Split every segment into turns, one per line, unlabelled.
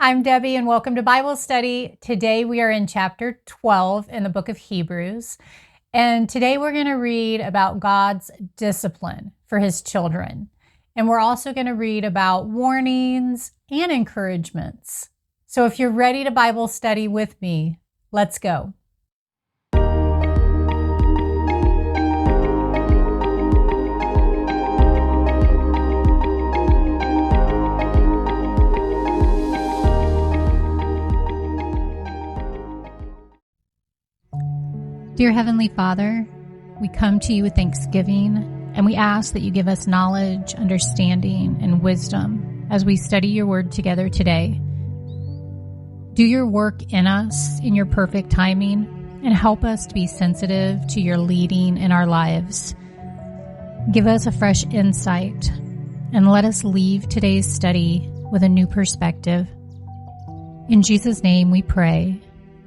I'm Debbie, and welcome to Bible Study. Today we are in chapter 12 in the book of Hebrews. And today we're going to read about God's discipline for his children. And we're also going to read about warnings and encouragements. So if you're ready to Bible study with me, let's go. Dear Heavenly Father, we come to you with thanksgiving, and we ask that you give us knowledge, understanding, and wisdom as we study your word together today. Do your work in us in your perfect timing, and help us to be sensitive to your leading in our lives. Give us a fresh insight, and let us leave today's study with a new perspective. In Jesus' name we pray.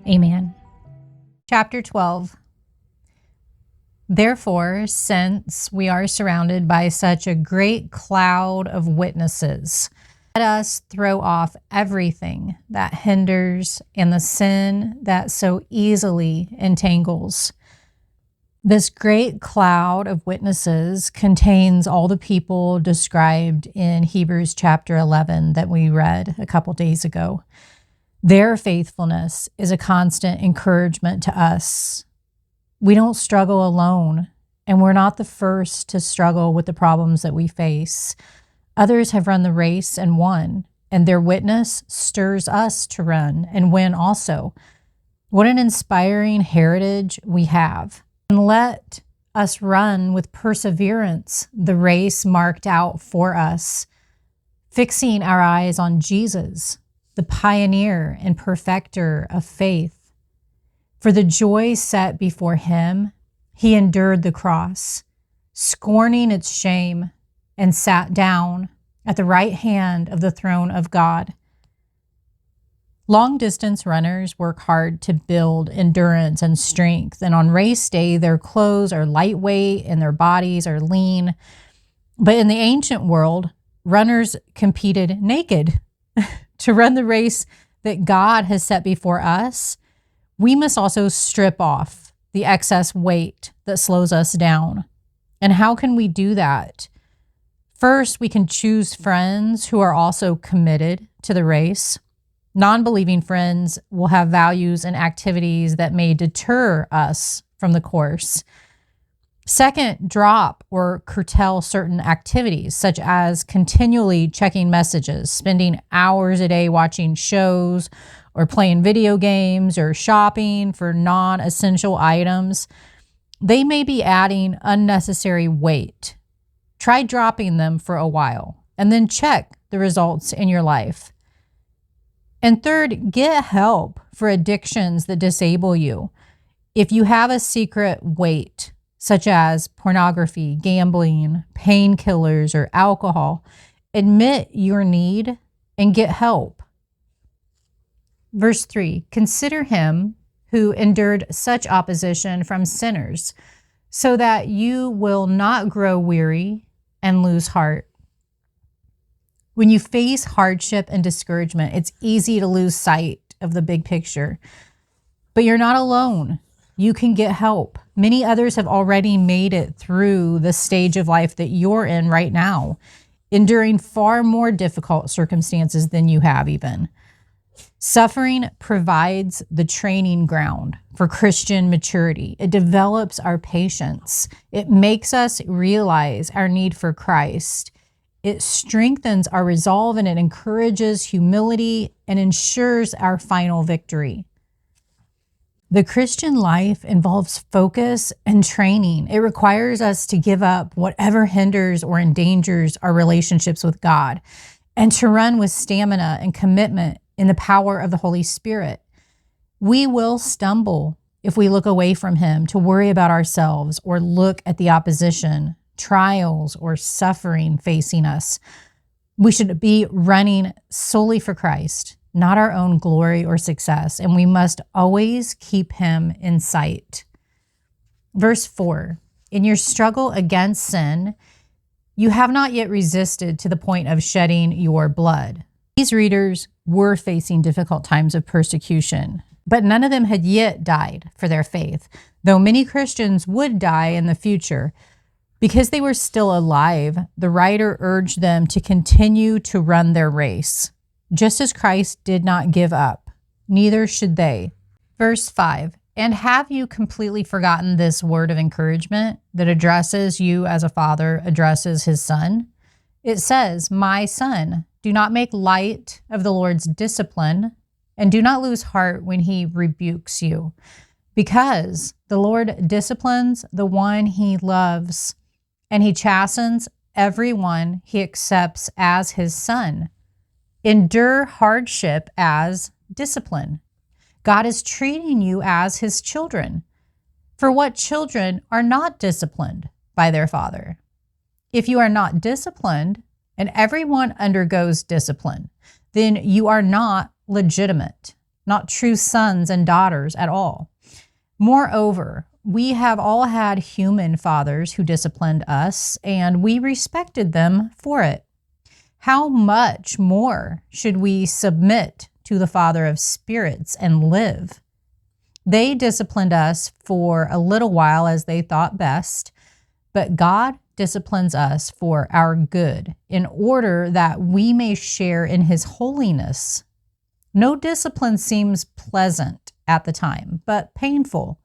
Amen. Chapter 12. Therefore, since we are surrounded by such a great cloud of witnesses, let us throw off everything that hinders and the sin that so easily entangles. This great cloud of witnesses contains all the people described in Hebrews chapter 11 that we read a couple days ago. Their faithfulness is a constant encouragement to us. We don't struggle alone, and we're not the first to struggle with the problems that we face. Others have run the race and won, and their witness stirs us to run and win also. What an inspiring heritage we have. And let us run with perseverance the race marked out for us, fixing our eyes on Jesus, the pioneer and perfecter of faith. For the joy set before him, he endured the cross, scorning its shame, and sat down at the right hand of the throne of God. Long-distance runners work hard to build endurance and strength, and on race day, their clothes are lightweight and their bodies are lean. But in the ancient world, runners competed naked. To run the race that God has set before us, we must also strip off the excess weight that slows us down. And how can we do that? First, we can choose friends who are also committed to the race. Non-believing friends will have values and activities that may deter us from the course. Second, drop or curtail certain activities, such as continually checking messages, spending hours a day watching shows, or playing video games, or shopping for non-essential items. They may be adding unnecessary weight. Try dropping them for a while, and then check the results in your life. And third, get help for addictions that disable you. If you have a secret weight, such as pornography, gambling, painkillers, or alcohol, admit your need and get help. Verse 3, consider him who endured such opposition from sinners, so that you will not grow weary and lose heart. When you face hardship and discouragement, it's easy to lose sight of the big picture. But you're not alone. You can get help. Many others have already made it through the stage of life that you're in right now, enduring far more difficult circumstances than you have even. Suffering provides the training ground for Christian maturity. It develops our patience. It makes us realize our need for Christ. It strengthens our resolve, and it encourages humility and ensures our final victory. The Christian life involves focus and training. It requires us to give up whatever hinders or endangers our relationships with God, and to run with stamina and commitment in the power of the Holy Spirit. We will stumble if we look away from him to worry about ourselves or look at the opposition, trials, or suffering facing us. We should be running solely for Christ, not our own glory or success, and we must always keep him in sight. Verse 4, in your struggle against sin, you have not yet resisted to the point of shedding your blood. These readers were facing difficult times of persecution, but none of them had yet died for their faith, though many Christians would die in the future. Because they were still alive, the writer urged them to continue to run their race. Just as Christ did not give up, neither should they. Verse 5, and have you completely forgotten this word of encouragement that addresses you as a father addresses his son? It says, my son, do not make light of the Lord's discipline, and do not lose heart when he rebukes you, because the Lord disciplines the one he loves, and he chastens everyone he accepts as his son. Endure hardship as discipline. God is treating you as his children. For what children are not disciplined by their father? If you are not disciplined, and everyone undergoes discipline, then you are not legitimate, not true sons and daughters at all. Moreover, we have all had human fathers who disciplined us, and we respected them for it. How much more should we submit to the Father of spirits and live? They disciplined us for a little while as they thought best, but God disciplines us for our good, in order that we may share in his holiness. No discipline seems pleasant at the time, but painful.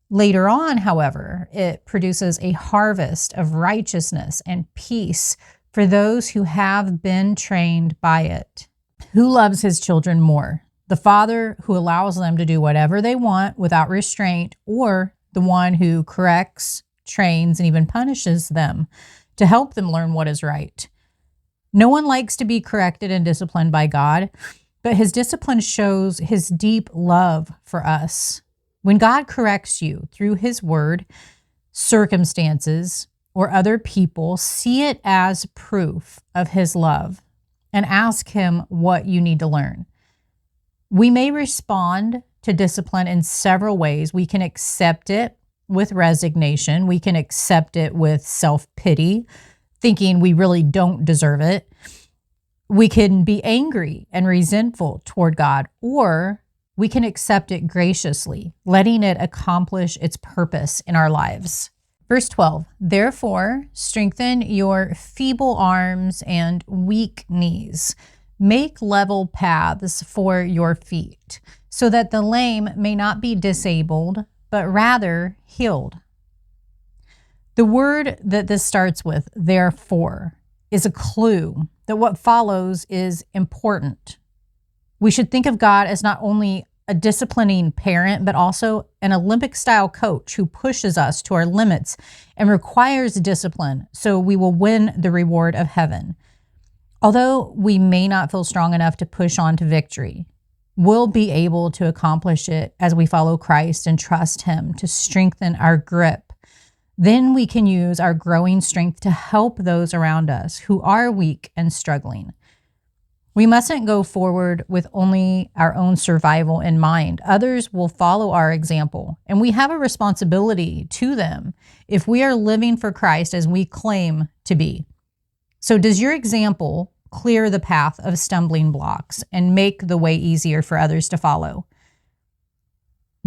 Later on, however, it produces a harvest of righteousness and peace for those who have been trained by it. Who loves his children more? The father who allows them to do whatever they want without restraint, or the one who corrects, trains, and even punishes them to help them learn what is right? No one likes to be corrected and disciplined by God, but his discipline shows his deep love for us. When God corrects you through his word, circumstances, or other people, see it as proof of his love and ask him what you need to learn. We may respond to discipline in several ways. We can accept it with resignation. We can accept it with self-pity, thinking we really don't deserve it. We can be angry and resentful toward God, or we can accept it graciously, letting it accomplish its purpose in our lives. Verse 12, therefore, strengthen your feeble arms and weak knees. Make level paths for your feet, so that the lame may not be disabled, but rather healed. The word that this starts with, therefore, is a clue that what follows is important. We should think of God as not only a disciplining parent, but also an Olympic-style coach who pushes us to our limits and requires discipline so we will win the reward of heaven. Although we may not feel strong enough to push on to victory, we'll be able to accomplish it as we follow Christ and trust him to strengthen our grip. Then we can use our growing strength to help those around us who are weak and struggling. We mustn't go forward with only our own survival in mind. Others will follow our example, and we have a responsibility to them if we are living for Christ as we claim to be. So does your example clear the path of stumbling blocks and make the way easier for others to follow?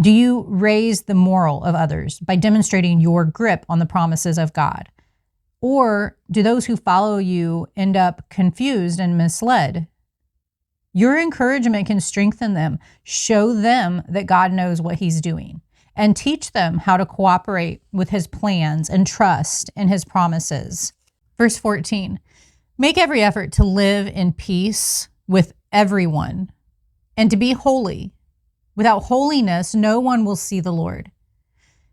Do you raise the moral of others by demonstrating your grip on the promises of God? Or do those who follow you end up confused and misled? Your encouragement can strengthen them, show them that God knows what he's doing, and teach them how to cooperate with his plans and trust in his promises. Verse 14, make every effort to live in peace with everyone and to be holy. Without holiness, no one will see the Lord.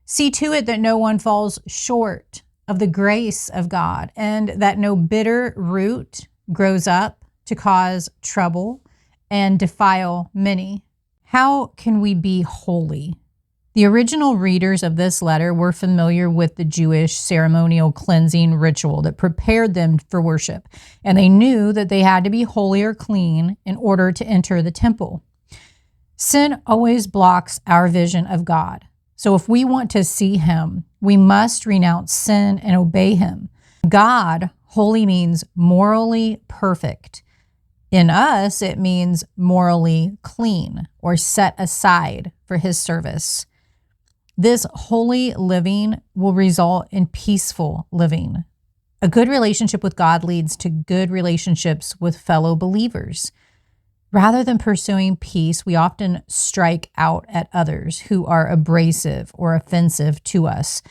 See to it that no one falls short of the grace of God, and that no bitter root grows up to cause trouble and defile many. How can we be holy? The original readers of this letter were familiar with the Jewish ceremonial cleansing ritual that prepared them for worship, and they knew that they had to be holy or clean in order to enter the temple. Sin always blocks our vision of God. So if we want to see him, we must renounce sin and obey him. God, holy means morally perfect. In us, it means morally clean or set aside for his service. This holy living will result in peaceful living. A good relationship with God leads to good relationships with fellow believers. Rather than pursuing peace, we often strike out at others who are abrasive or offensive to us.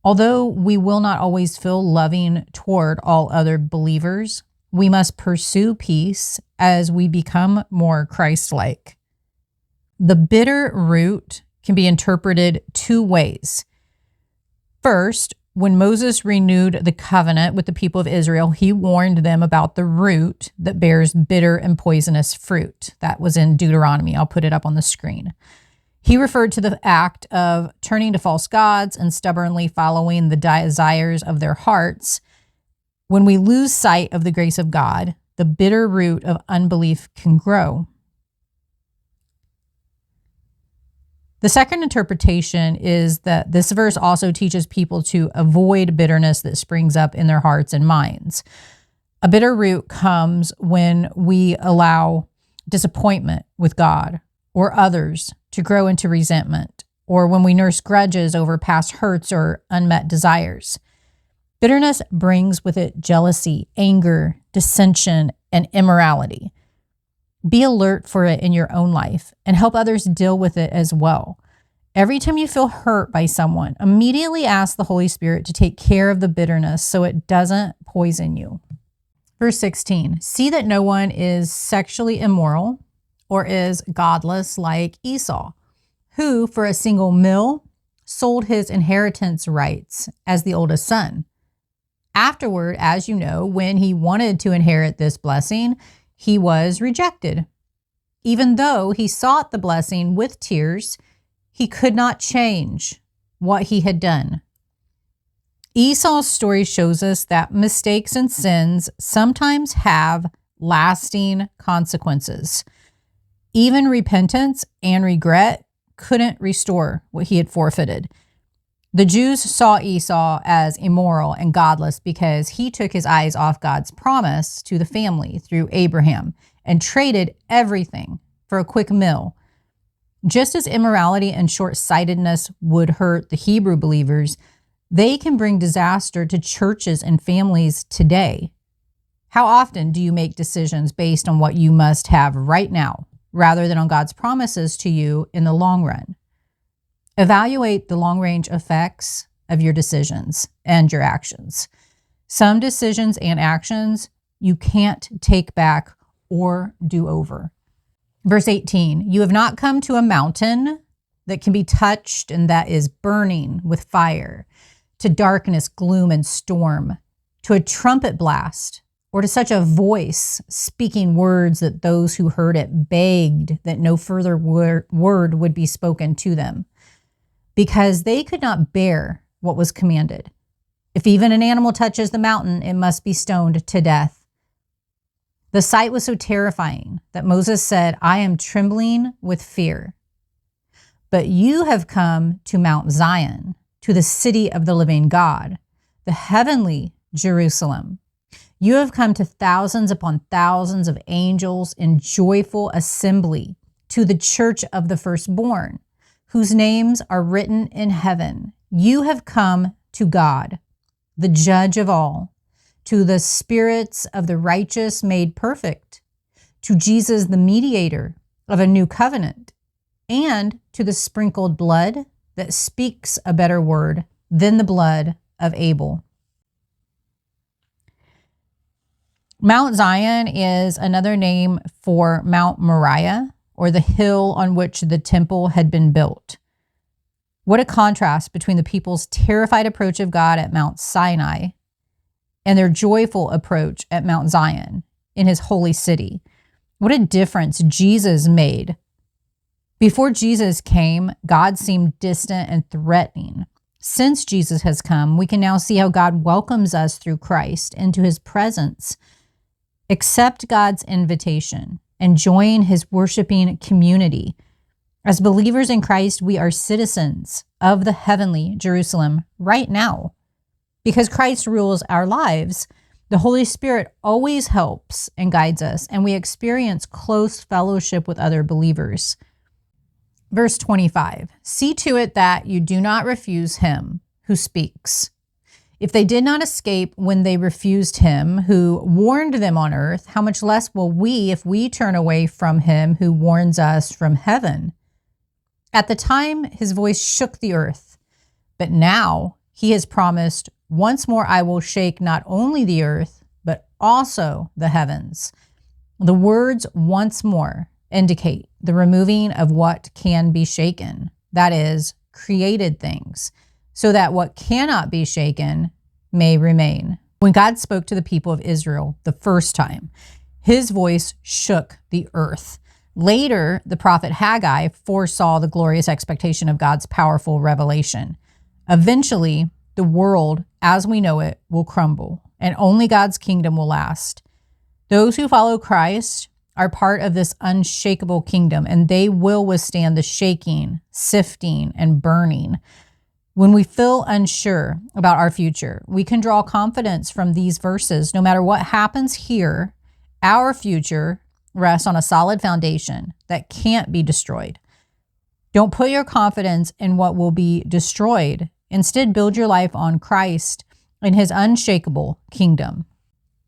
Although we will not always feel loving toward all other believers, we must pursue peace as we become more Christ-like. The bitter root can be interpreted two ways. First, when Moses renewed the covenant with the people of Israel, he warned them about the root that bears bitter and poisonous fruit. That was in Deuteronomy. I'll put it up on the screen. He referred to the act of turning to false gods and stubbornly following the desires of their hearts. When we lose sight of the grace of God, the bitter root of unbelief can grow. The second interpretation is that this verse also teaches people to avoid bitterness that springs up in their hearts and minds. A bitter root comes when we allow disappointment with God or others to grow into resentment, or when we nurse grudges over past hurts or unmet desires. Bitterness brings with it jealousy, anger, dissension, and immorality. Be alert for it in your own life and help others deal with it as well. Every time you feel hurt by someone, immediately ask the Holy Spirit to take care of the bitterness so it doesn't poison you. Verse 16, see that no one is sexually immoral or is godless like Esau, who for a single meal sold his inheritance rights as the oldest son. Afterward, as you know, when he wanted to inherit this blessing, he was rejected. Even though he sought the blessing with tears, he could not change what he had done. Esau's story shows us that mistakes and sins sometimes have lasting consequences. Even repentance and regret couldn't restore what he had forfeited. The Jews saw Esau as immoral and godless because he took his eyes off God's promise to the family through Abraham and traded everything for a quick meal. Just as immorality and short-sightedness would hurt the Hebrew believers, they can bring disaster to churches and families today. How often do you make decisions based on what you must have right now, rather than on God's promises to you in the long run? Evaluate the long-range effects of your decisions and your actions. Some decisions and actions you can't take back or do over. Verse 18, you have not come to a mountain that can be touched and that is burning with fire, to darkness, gloom, and storm, to a trumpet blast, or to such a voice speaking words that those who heard it begged that no further word would be spoken to them, because they could not bear what was commanded. If even an animal touches the mountain, it must be stoned to death. The sight was so terrifying that Moses said, I am trembling with fear. But you have come to Mount Zion, to the city of the living God, the heavenly Jerusalem. You have come to thousands upon thousands of angels in joyful assembly, to the church of the firstborn, whose names are written in heaven. You have come to God, the judge of all, to the spirits of the righteous made perfect, to Jesus, the mediator of a new covenant, and to the sprinkled blood that speaks a better word than the blood of Abel. Mount Zion is another name for Mount Moriah, or the hill on which the temple had been built. What a contrast between the people's terrified approach of God at Mount Sinai and their joyful approach at Mount Zion in his holy city. What a difference Jesus made. Before Jesus came, God seemed distant and threatening. Since Jesus has come, we can now see how God welcomes us through Christ into his presence. Accept God's invitation and join his worshiping community. As believers in Christ, we are citizens of the heavenly Jerusalem right now. Because Christ rules our lives, The Holy Spirit always helps and guides us, and we experience close fellowship with other believers. Verse 25, see to it that you do not refuse him who speaks. If they did not escape when they refused him who warned them on earth, how much less will we if we turn away from him who warns us from heaven? At the time, his voice shook the earth, but now he has promised, once more I will shake not only the earth, but also the heavens. The words once more indicate the removing of what can be shaken, that is, created things, so that what cannot be shaken may remain. When God spoke to the people of Israel the first time, his voice shook the earth. Later, the prophet Haggai foresaw the glorious expectation of God's powerful revelation. Eventually, the world as we know it will crumble, and only God's kingdom will last. Those who follow Christ are part of this unshakable kingdom, and they will withstand the shaking, sifting, and burning. When we feel unsure about our future, we can draw confidence from these verses. No matter what happens here, our future rests on a solid foundation that can't be destroyed. Don't put your confidence in what will be destroyed. Instead, build your life on Christ and his unshakable kingdom.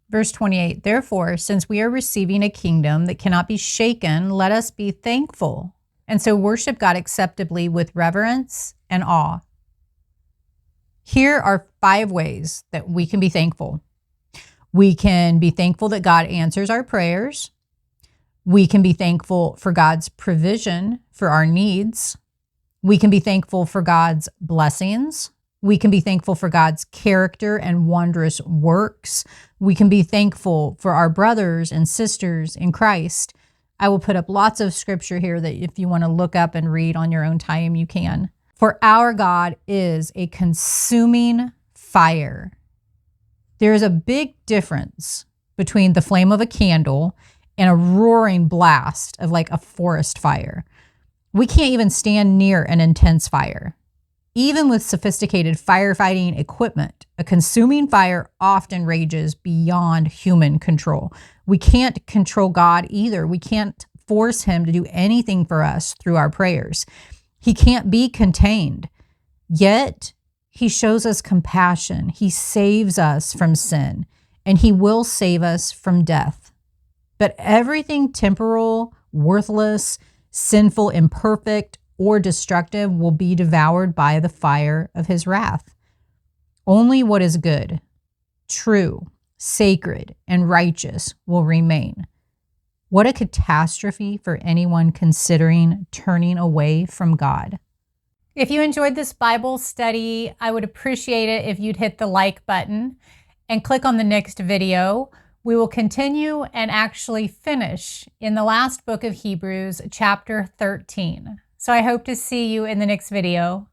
Verse 28, therefore, since we are receiving a kingdom that cannot be shaken, let us be thankful, and so worship God acceptably with reverence and awe. Here are 5 ways that we can be thankful. We can be thankful that God answers our prayers. We can be thankful for God's provision for our needs. We can be thankful for God's blessings. We can be thankful for God's character and wondrous works. We can be thankful for our brothers and sisters in Christ. I will put up lots of scripture here that if you want to look up and read on your own time, you can. For our God is a consuming fire. There is a big difference between the flame of a candle and a roaring blast of like a forest fire. We can't even stand near an intense fire. Even with sophisticated firefighting equipment, a consuming fire often rages beyond human control. We can't control God either. We can't force him to do anything for us through our prayers. He can't be contained. Yet, he shows us compassion. He saves us from sin, and he will save us from death. But everything temporal, worthless, sinful, imperfect, or destructive will be devoured by the fire of his wrath. Only what is good, true, sacred, and righteous will remain. What a catastrophe for anyone considering turning away from God. If you enjoyed this Bible study, I would appreciate it if you'd hit the like button and click on the next video. We will continue and actually finish in the last book of Hebrews, chapter 13. So I hope to see you in the next video.